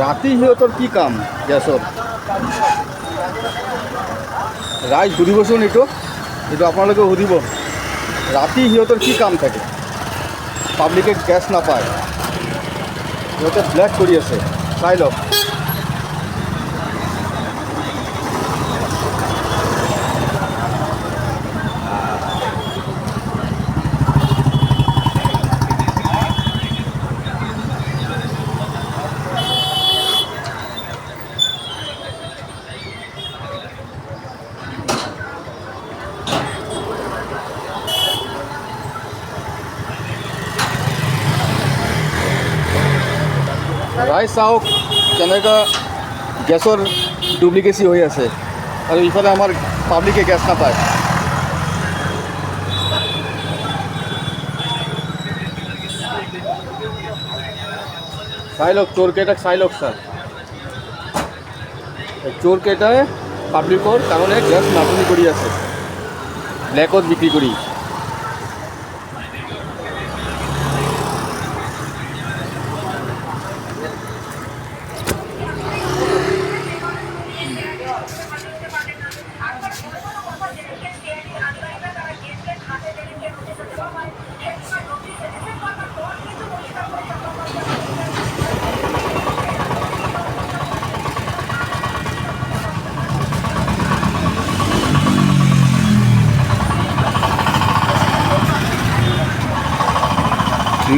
ৰাতি সিহঁতৰ কি কাম গেছত ৰাইজ সুধিবচোন এইটো আপোনালোকে সুধিব ৰাতি সিহঁতৰ কি কাম থাকে পাব্লিকে গেছ নাপায় সিহঁতে ব্লেক কৰি আছে চাই লওক ৰাইজ চাওক কেনেকুৱা গেছৰ ডুপ্লিকেচি হৈ আছে আৰু ইফালে আমাৰ পাব্লিকে গেছ নাপায় চাই লওক চোৰকেইটাক চাই লওক ছাৰ চোৰকেইটাই পাব্লিকৰ কাৰণে গেছ নাটনি কৰি আছে ব্লেকত বিক্ৰী কৰি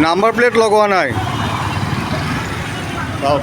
নাম্বাৰ প্লেট লগোৱা নাই চাওক